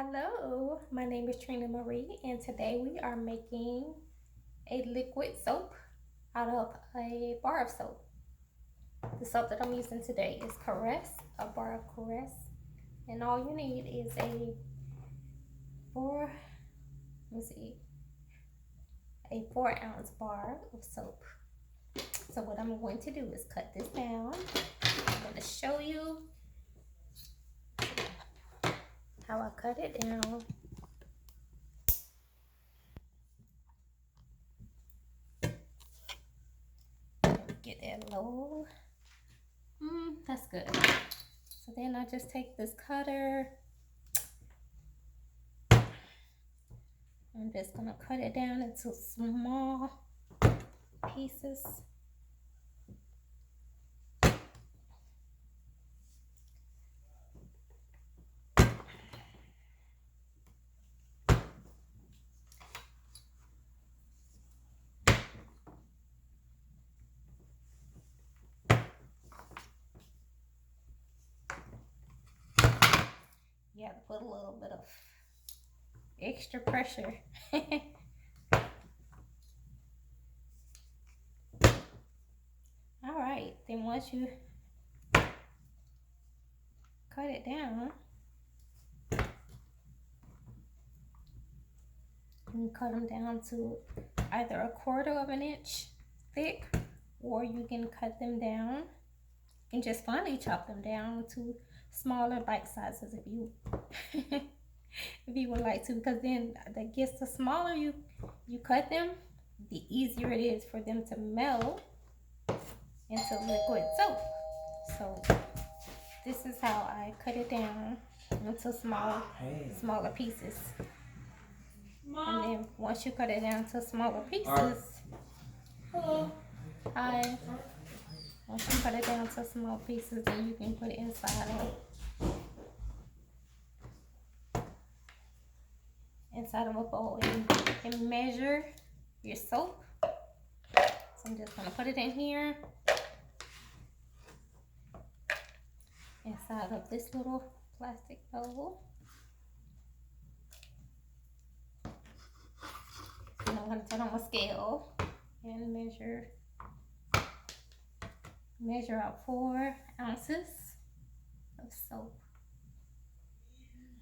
Hello, my name is Trina Marie, and today we are making a liquid soap out of a bar of soap. The soap that I'm using today is Curess, a bar of Curess, and all you need is a four, let me see, a 4-ounce bar of soap. So what I'm going to do is cut this down. I'm going to show you how I cut it down. Get that low. That's good. So then I just take this cutter. I'm just gonna cut it down into small pieces. You have to put a little bit of extra pressure. All right, then once you cut it down, you can cut them down to either 1/4 of an inch thick, or you can cut them down and just finely chop them down to smaller bite sizes if you if you would like to, because then I guess the smaller you cut them, the easier it is for them to melt into liquid soap. So this is how I cut it down into smaller pieces. And then once you cut it down to smaller pieces, hi. Once you cut it down to small pieces, then you can put it inside of a bowl and measure your soap. So I'm just gonna put it in here inside of this little plastic bowl. And I'm gonna turn on my scale and measure out 4 ounces of soap.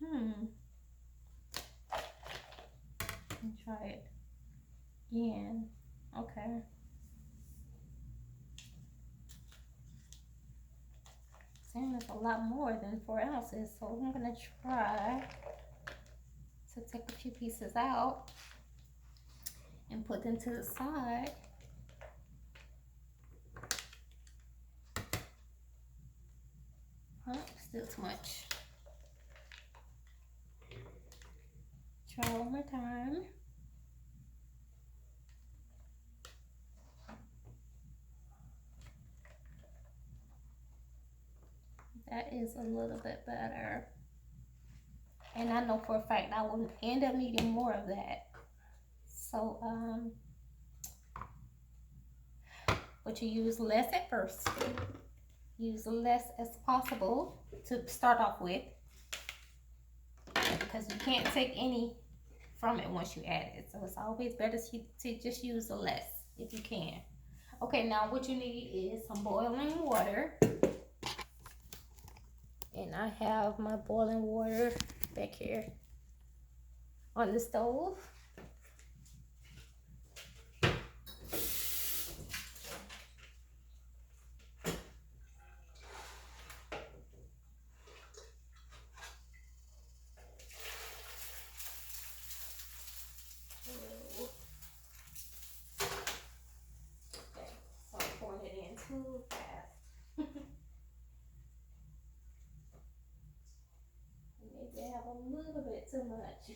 And try it again. Okay. Saying it's a lot more than 4 ounces, so I'm gonna try to take a few pieces out and put them to the side. Still too much. Try one more time. That is a little bit better. And I know for a fact I will end up needing more of that. So, but you use less at first. Use less as possible to start off with, because you can't take any from it once you add it. So it's always better to just use the less if you can. Okay, now what you need is some boiling water. And I have my boiling water back here on the stove. Too fast. Maybe I have a little bit too much.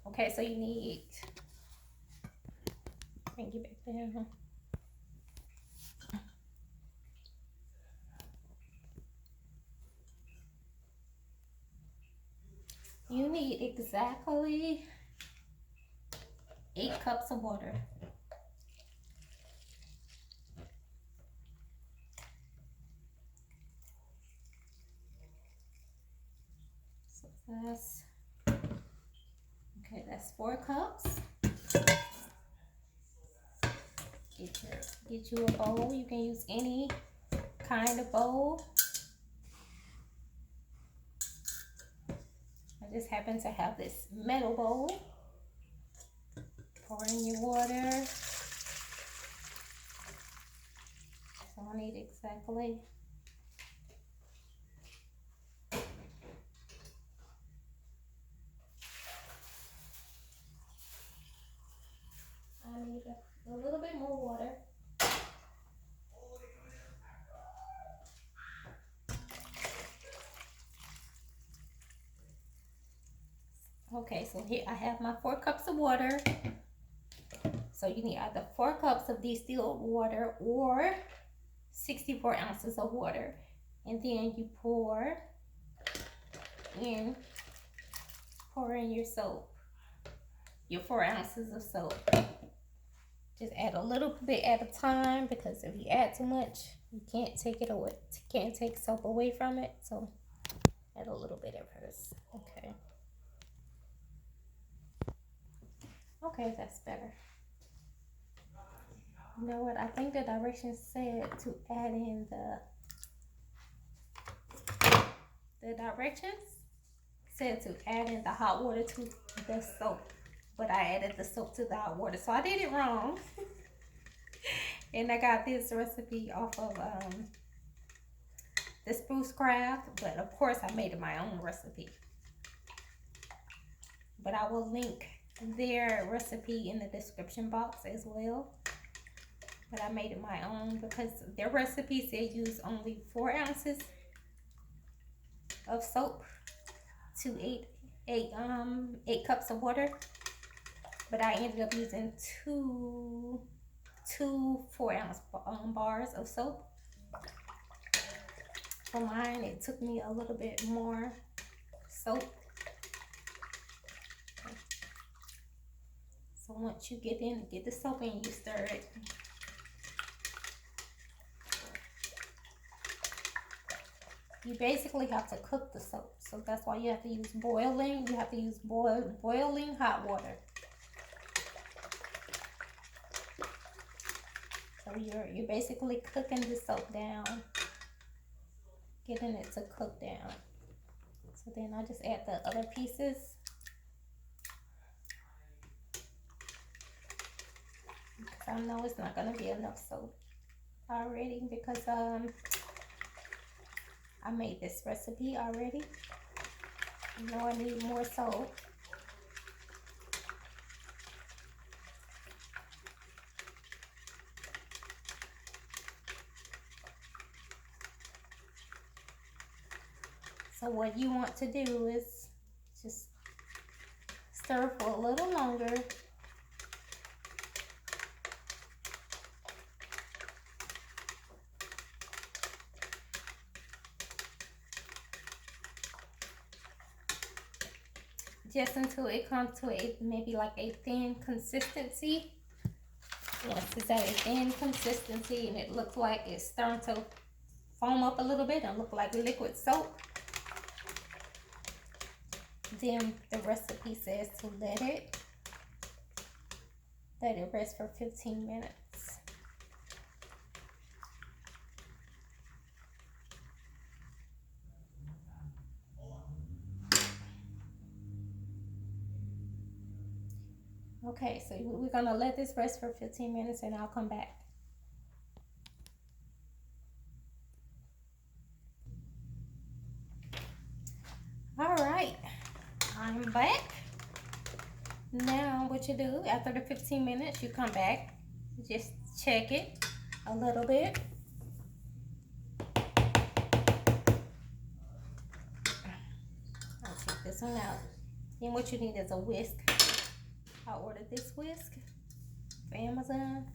Okay, so you need, bring you back down. You need exactly 8 cups of water. That's okay. That's 4 cups. Get you a bowl. You can use any kind of bowl. I just happen to have this metal bowl. Pour in your water. So I need exactly. I need a little bit more water. Okay, so here I have my 4 cups of water. So you need either 4 cups of distilled water or 64 ounces of water. And then you pour in your soap, your 4 ounces of soap. Just add a little bit at a time, because if you add too much, you can't take it away. Can't take soap away from it. So add a little bit at first. Okay. Okay, that's better. You know what? I think the directions said to add in the directions said to add in the hot water to the soap, but I added the soap to the hot water, so I did it wrong. And I got this recipe off of the Spruce Craft, but of course I made it my own recipe. But I will link their recipe in the description box as well. But I made it my own because their recipe said use only 4 ounces of soap to 8 cups of water. But I ended up using two 4-ounce bars of soap. For mine, it took me a little bit more soap. So once you get the soap in, you stir it. You basically have to cook the soap, so that's why you have to use boiling. You have to use boiling hot water. So you're basically cooking the soap down, getting it to cook down. So then I just add the other pieces. Because I know it's not gonna be enough soap already, because I made this recipe already. You know I need more soap. So what you want to do is just stir for a little longer. Just until it comes to maybe like a thin consistency. Once it's at a thin consistency and it looks like it's starting to foam up a little bit and look like liquid soap, then the recipe says to let it rest for 15 minutes. Okay, so we're gonna let this rest for 15 minutes and I'll come back. All right, I'm back. Now what you do after the 15 minutes, you come back, you just check it a little bit. I'll take this one out. Then what you need is a whisk. I ordered this whisk for Amazon.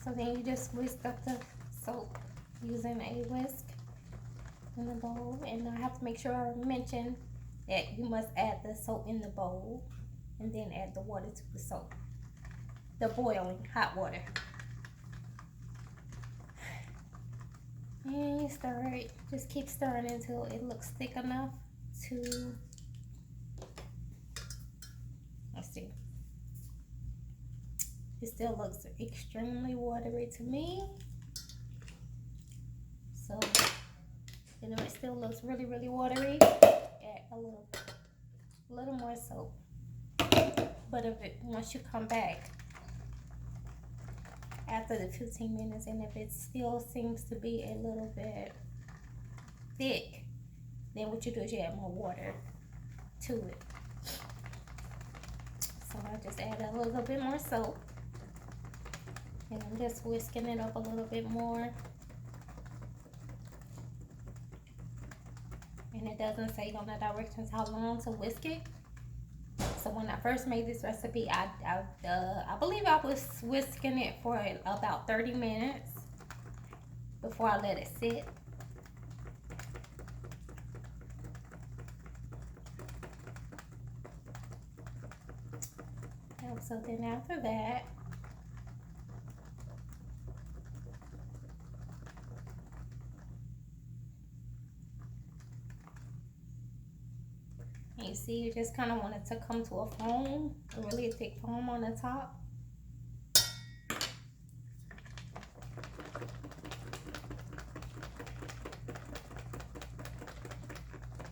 So then you just whisk up the soap using a whisk in the bowl. And I have to make sure I mention that you must add the soap in the bowl and then add the water to the soap. The boiling hot water. And you stir it. Just keep stirring until it looks thick enough to It still looks extremely watery to me. So, you know, it still looks really, really watery. Add a little more soap. But if it, once you come back after the 15 minutes, and if it still seems to be a little bit thick, then what you do is you add more water to it. So I just add a little bit more soap, and I'm just whisking it up a little bit more. And it doesn't say on the directions how long to whisk it. So when I first made this recipe, I believe I was whisking it for about 30 minutes before I let it sit. And so then after that, you see, you just kind of want it to come to a foam, a really thick foam on the top.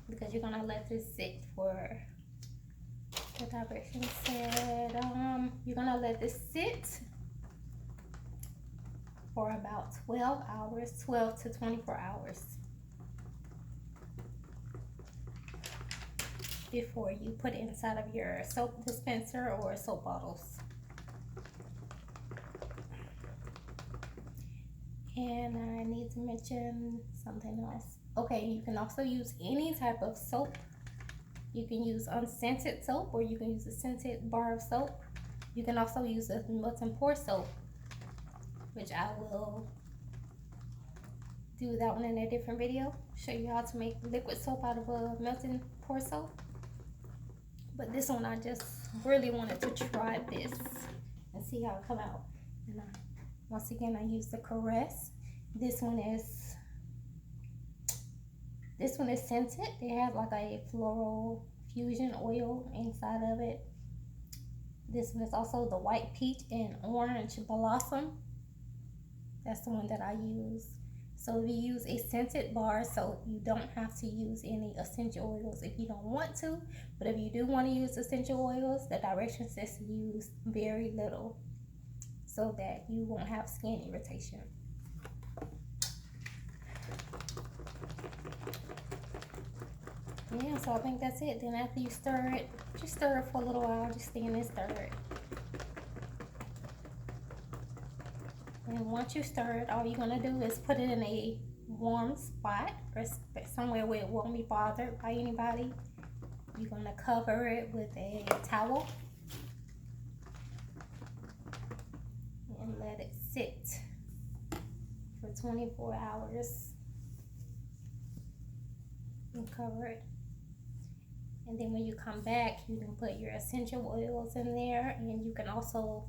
Because you're gonna let this sit for, the directions said, you're gonna let this sit for about 12 hours, 12 to 24 hours. Before you put it inside of your soap dispenser or soap bottles. And I need to mention something else. Okay, you can also use any type of soap. You can use unscented soap, or you can use a scented bar of soap. You can also use a melt and pour soap, which I will do that one in a different video. Show you how to make liquid soap out of a melt and pour soap. But this one, I just really wanted to try this and see how it come out. And once again, I use the Curess. This one is scented. It has like a floral fusion oil inside of it. This one is also the white peach and orange blossom. That's the one that I use. So if you use a scented bar soap, you don't have to use any essential oils if you don't want to. But if you do want to use essential oils, the direction says to use very little so that you won't have skin irritation. Yeah, so I think that's it. Then after you stir it, just stir it for a little while. Just stand and stir it. And once you stir it, all you're going to do is put it in a warm spot or somewhere where it won't be bothered by anybody. You're going to cover it with a towel and let it sit for 24 hours. And cover it. And then when you come back, you can put your essential oils in there, and you can also,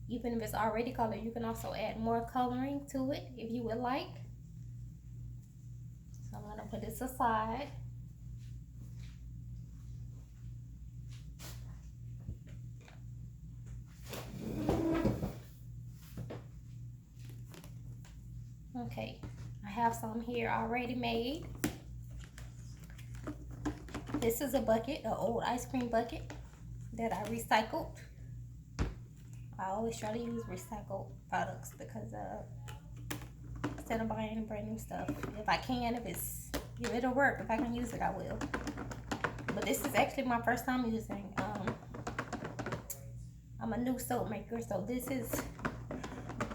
even if it's already colored, you can also add more coloring to it if you would like. So I'm gonna put this aside. Okay, I have some here already made. This is a bucket, an old ice cream bucket that I recycled. I always try to use recycled products because instead of buying brand new stuff, if I can, if it'll work, if I can use it, I will. But this is actually my first time using. I'm a new soap maker, so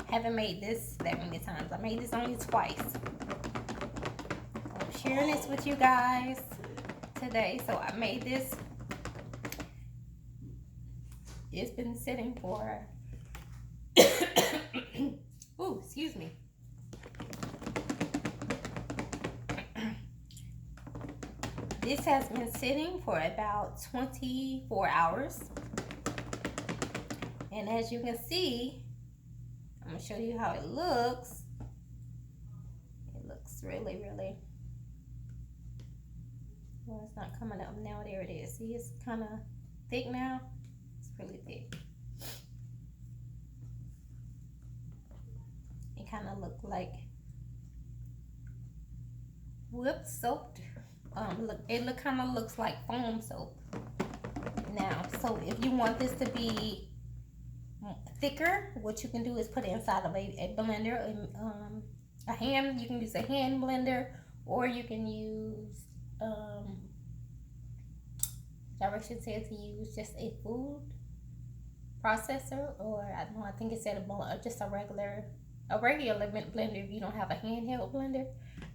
haven't made this that many times. I made this only twice. I'm sharing this with you guys today. So I made this. It's been sitting for ooh, excuse me. This has been sitting for about 24 hours. And as you can see, I'm going to show you how it looks. It looks really, really, well, it's not coming up now. There it is. See, it's kind of thick now. It's really thick. kind of look like whipped soap. It kind of looks like foam soap. Now, so if you want this to be thicker, what you can do is put it inside of a blender, a hand. You can use a hand blender, or you can use direction said to use just a food processor, or I don't know, I think it said just a regular blender if you don't have a handheld blender.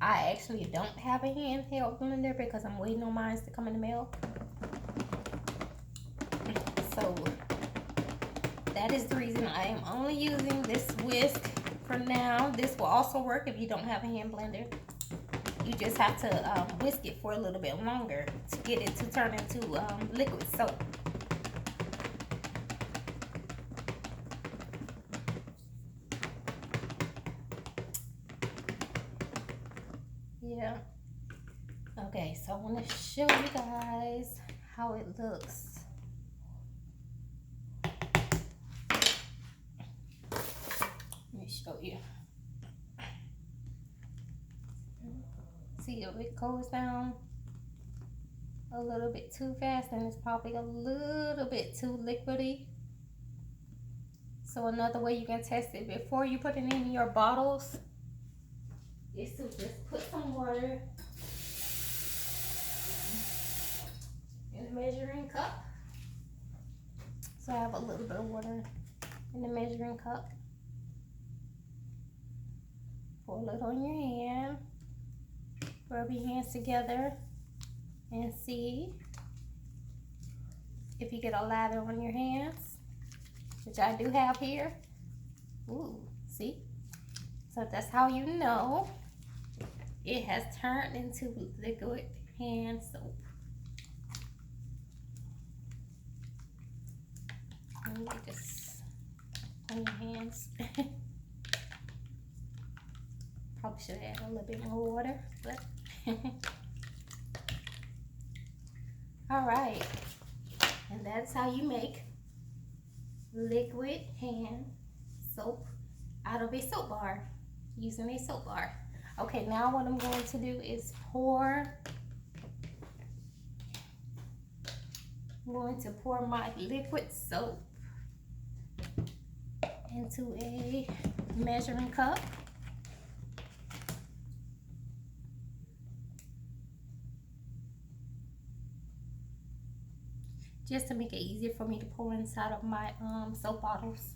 I actually don't have a handheld blender because I'm waiting on mine to come in the mail. So that is the reason I am only using this whisk for now. This will also work if you don't have a hand blender. You just have to whisk it for a little bit longer to get it to turn into liquid soap. Yeah. Okay, so I want to show you guys how it looks. Let me show you. See if it goes down a little bit too fast, and it's probably a little bit too liquidy. So another way you can test it before you put it in your bottles is to just put some water in a measuring cup. So I have a little bit of water in the measuring cup. Pour it on your hand. Rub your hands together and see if you get a lather on your hands, which I do have here. Ooh, see? So that's how you know it has turned into liquid hand soap. Let me just on your hands. Probably should add a little bit more water, but all right. And that's how you make liquid hand soap out of a soap bar, using a soap bar. Okay, now what I'm going to do is pour my liquid soap into a measuring cup. Just to make it easier for me to pour inside of my soap bottles.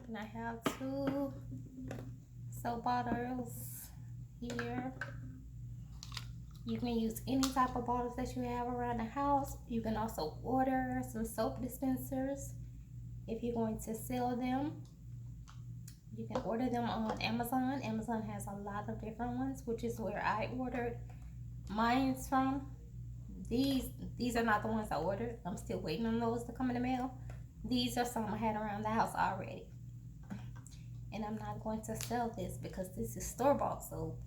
And I have 2 soap bottles here. You can use any type of bottles that you have around the house. You can also order some soap dispensers if you're going to sell them. You can order them on Amazon. Amazon has a lot of different ones, which is where I ordered mine from. These are not the ones I ordered. I'm still waiting on those to come in the mail. These are some I had around the house already. And I'm not going to sell this because this is store-bought soap.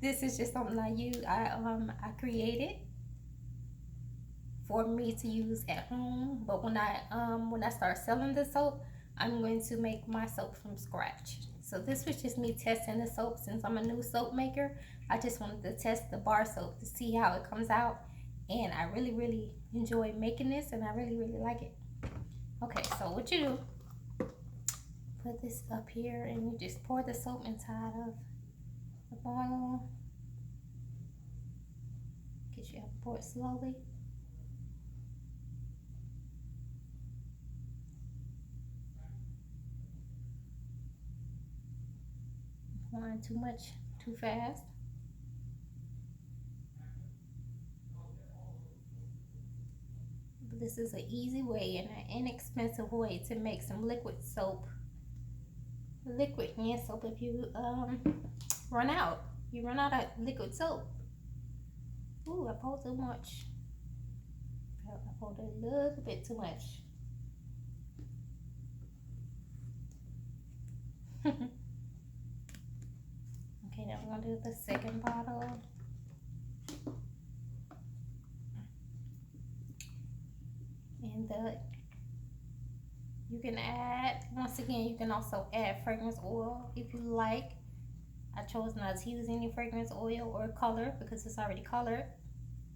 This is just something I created for me to use at home. But when I start selling the soap, I'm going to make my soap from scratch. So this was just me testing the soap. Since I'm a new soap maker, I just wanted to test the bar soap to see how it comes out. And I really, really enjoy making this, and I really, really like it. Okay, so what you do, put this up here, and you just pour the soap inside of the bottle. Get you to pour it slowly. Pouring too much, too fast. This is an easy way and an inexpensive way to make some liquid soap, liquid hand soap. If you run out of liquid soap. Ooh, I poured too much. I poured a little bit too much. Okay, now I'm gonna do the second bottle. And You can add, once again, you can also add fragrance oil if you like. I chose not to use any fragrance oil or color because it's already colored.